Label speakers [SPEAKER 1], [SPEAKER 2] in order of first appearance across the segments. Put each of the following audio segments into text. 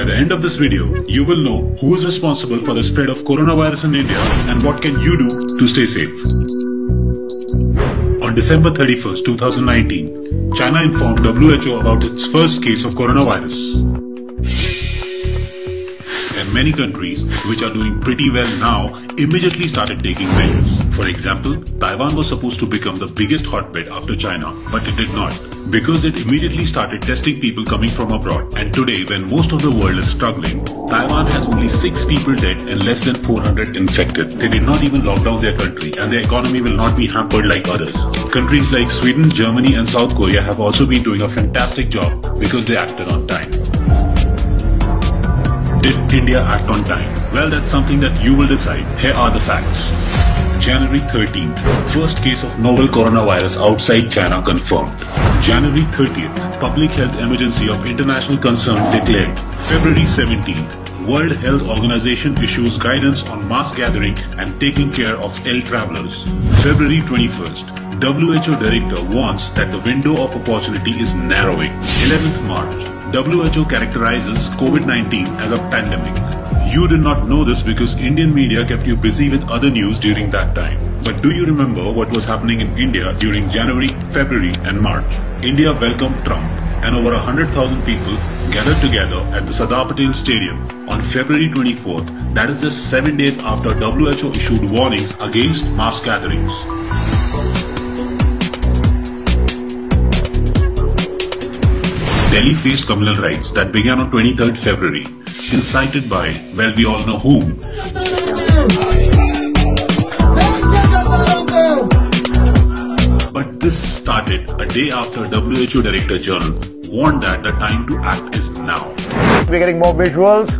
[SPEAKER 1] By the end of this video, you will know who is responsible for the spread of coronavirus in India and what can you do to stay safe. On December 31st, 2019, China informed WHO about its first case of coronavirus. And many countries, which are doing pretty well now, immediately started taking measures. For example, Taiwan was supposed to become the biggest hotbed after China, but it did not, because it immediately started testing people coming from abroad. And today, when most of the world is struggling, Taiwan has only 6 people dead and less than 400 infected. They did not even lock down their country, and their economy will not be hampered like others. Countries like Sweden, Germany and South Korea have also been doing a fantastic job because they acted on time. Did India act on time? Well, that's something that you will decide. Here are the facts. January 13th, first case of novel coronavirus outside China confirmed. January 30th, public health emergency of international concern declared. February 17th, World Health Organization issues guidance on mass gathering and taking care of ill travelers. February 21st, WHO director warns that the window of opportunity is narrowing. 11th March, WHO characterizes COVID-19 as a pandemic. You did not know this because Indian media kept you busy with other news during that time. But do you remember what was happening in India during January, February and March? India welcomed Trump and over 100,000 people gathered together at the Sardar Patel Stadium on February 24th. That is just 7 days after WHO issued warnings against mass gatherings. Delhi faced communal riots that began on 23rd February, incited by, well, we all know whom. But this started a day after WHO Director General warned that the time to act is now.
[SPEAKER 2] We're getting more visuals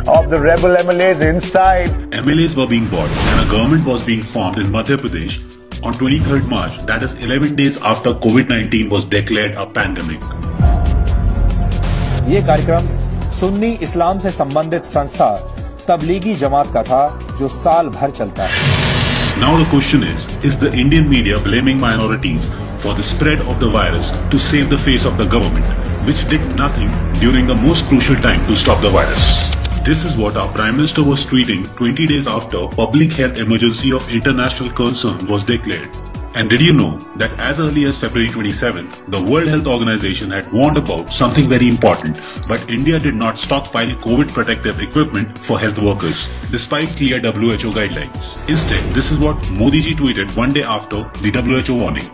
[SPEAKER 2] of the rebel MLAs inside.
[SPEAKER 1] MLAs were being bought and a government was being formed in Madhya Pradesh on 23rd March, that is 11 days after COVID-19 was declared a pandemic.
[SPEAKER 3] ये कार्यक्रम सुन्नी इस्लाम से संबंधित संस्था तबलीगी जमात का था जो साल भर चलता है.
[SPEAKER 1] Now the question is the Indian media blaming minorities for the spread of the virus to save the face of the government, which did nothing during the most crucial time to stop the virus? This is what our Prime Minister was tweeting 20 days after public health emergency of international concern was declared. And did you know that as early as February 27th, the World Health Organization had warned about something very important, but India did not stockpile COVID protective equipment for health workers, despite clear WHO guidelines. Instead, this is what Modi ji tweeted one day after the WHO warning.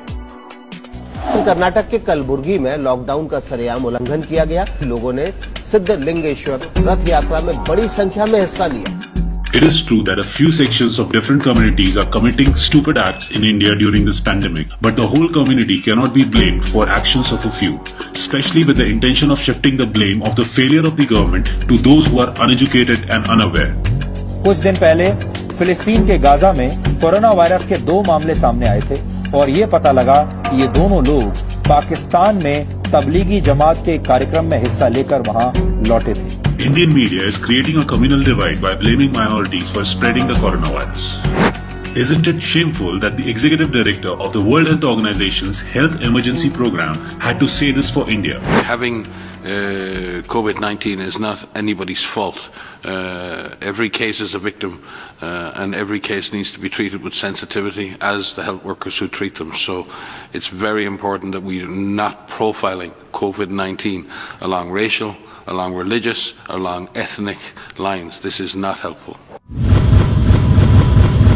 [SPEAKER 4] Karnataka के कलबुर्गी में lockdown का सरेआम उल्लंघन किया गया. लोगों ने सिद्धलिंगेश्वर रथ यात्रा में बड़ी संख्या में हिस्सा लिया.
[SPEAKER 1] It is true that a few sections of different communities are committing stupid acts in India during this pandemic, but the whole community cannot be blamed for actions of a few, especially with the intention of shifting the blame of the failure of the government to those who are uneducated and unaware.
[SPEAKER 3] कुछ दिन पहले फिलिस्तीन के Gaza में corona virus के 2 मामले सामने आए थे और ये पता लगा कि ये दोनों लोग पाकिस्तान में तबलीगी जमात के कार्यक्रम में हिस्सा लेकर वहां लौटे थे.
[SPEAKER 1] Indian media is creating a communal divide by blaming minorities for spreading the coronavirus. Isn't it shameful that the executive director of the World Health Organization's health emergency program had to say this for India?
[SPEAKER 5] Having COVID-19 is not anybody's fault. Every case is a victim and every case needs to be treated with sensitivity, as the health workers who treat them. So it's very important that we are not profiling COVID-19 along racial, along religious, along ethnic lines. This is not helpful.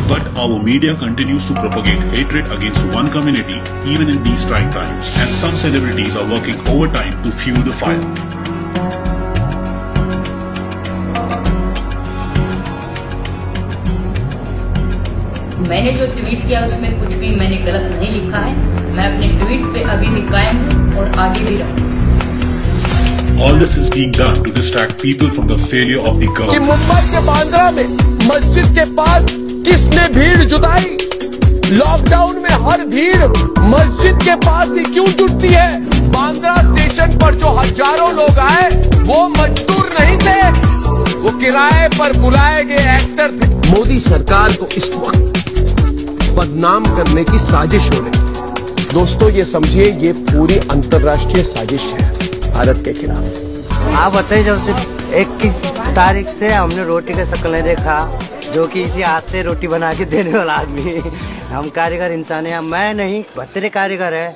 [SPEAKER 1] But our media continues to propagate hatred against one community even in these trying times, and some celebrities are working overtime to fuel the fire.
[SPEAKER 6] मैंने जो tweet किया उसमें कुछ भी मैंने गलत नहीं लिखा है. मैं अपने ट्वीट पे अभी भी कायम हूँ और आगे भी रहूँगा.
[SPEAKER 1] All this is being done to distract people from the failure of the government.
[SPEAKER 7] कि मुंबई के बांद्रा में मस्जिद के पास किसने भीड़ जुटाई? लॉकडाउन में हर भीड़ मस्जिद के पास ही क्यों जुटती है? बांद्रा स्टेशन पर जो हजारों लोग आए वो मजदूर नहीं थे, वो किराए पर बुलाए गए एक्टर थे. मोदी सरकार को इस वक्त बदनाम करने की साजिश हो रही. दोस्तों ये समझिए, ये पूरी अंतर्राष्ट्रीय साजिश है भारत के खिलाफ.
[SPEAKER 8] आप बताइए, जब से 21 तारीख से हमने रोटी का शक्ल नहीं देखा, जो कि इसी हाथ से रोटी बना के देने वाला आदमी। हम कारीगर इंसान है, मैं नहीं भत्तेरे कारीगर है।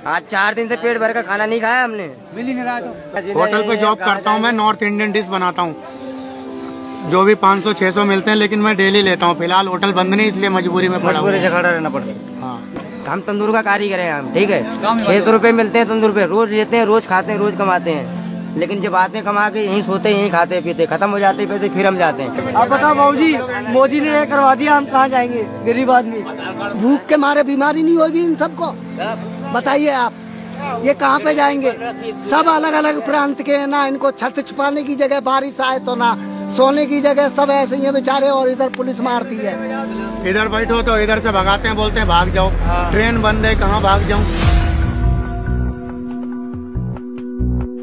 [SPEAKER 8] आज 4 दिन से पेट भर का खाना नहीं खाया हमने, मिल ही नहीं रहा। तो
[SPEAKER 9] होटल पे जॉब करता हूँ मैं, नॉर्थ इंडियन डिश बनाता हूँ, जो भी 500-600 मिलते हैं, लेकिन मैं डेली लेता हूँ। फिलहाल होटल बंद नहीं, इसलिए मजबूरी में खड़ा रहना पड़ता है। हाँ,
[SPEAKER 8] हम तंदूर का कारीगर है हम, ठीक है। 600 रुपए मिलते हैं तंदूर पे, रोज लेते हैं, रोज खाते हैं, रोज कमाते हैं। लेकिन जब आते हैं कमा के यहीं सोते, यहीं खाते पीते, खत्म हो जाते पैसे, फिर हम जाते हैं।
[SPEAKER 10] अब बताओ बाबूजी, मोदी ने ये करवा दिया, हम कहाँ जाएंगे गरीब आदमी?
[SPEAKER 11] भूख के मारे बीमारी नहीं होगी इन सबको? बताइए आप, ये कहाँ पे जाएंगे? सब अलग अलग प्रांत के, ना इनको छत छुपाने की जगह बारिश आए तो ना सोने की जगह, सब ऐसे ही बेचारे। और इधर पुलिस मारती है,
[SPEAKER 9] इधर बैठो तो इधर से भगाते हैं, बोलते हैं भाग जाओ। ट्रेन बंद है, कहाँ भाग जाऊँ?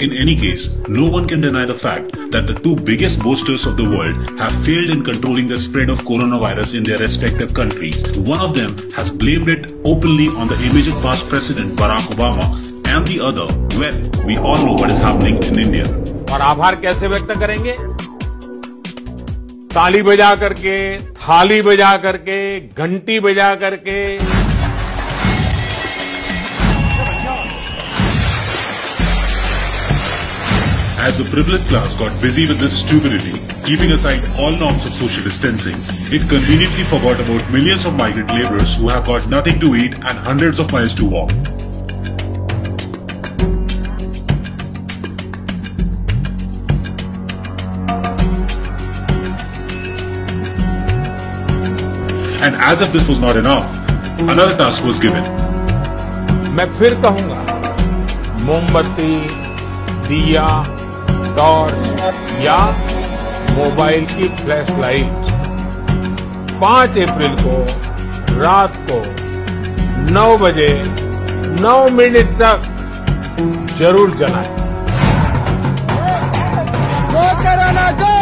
[SPEAKER 1] In any case, no one can deny the fact that the two biggest boasters of the world have failed in controlling the spread of coronavirus in their respective countries. One of them has blamed it openly on the immediate past president Barack Obama, and the other, well, we all know what is happening in India.
[SPEAKER 12] और आभार कैसे व्यक्त करेंगे? ताली बजा करके, थाली बजा करके, घंटी बजा करके।
[SPEAKER 1] As the privileged class got busy with this stupidity, keeping aside all norms of social distancing, it conveniently forgot about millions of migrant laborers who have got nothing to eat and hundreds of miles to walk. And as if this was not enough, another task was given.
[SPEAKER 12] मैं फिर कहूंगा, मोमबत्ती, दिया, torch या mobile की flash light 5 अप्रैल को रात को 9 बजे 9 मिनट तक जरूर जलाएं।
[SPEAKER 10] गो corona go!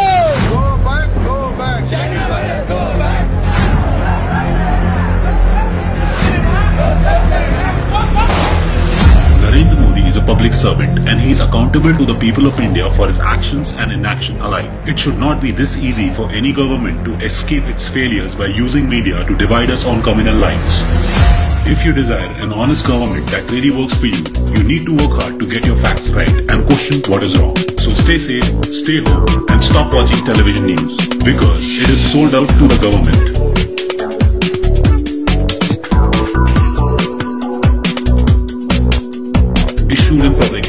[SPEAKER 1] Narendra Modi is a public servant and he is accountable to the people of India for his actions and inaction alike. It should not be this easy for any government to escape its failures by using media to divide us on communal lines. If you desire an honest government that really works for you, you need to work hard to get your facts right and question what is wrong. So stay safe, stay home and stop watching television news because it is sold out to the government. Issued in public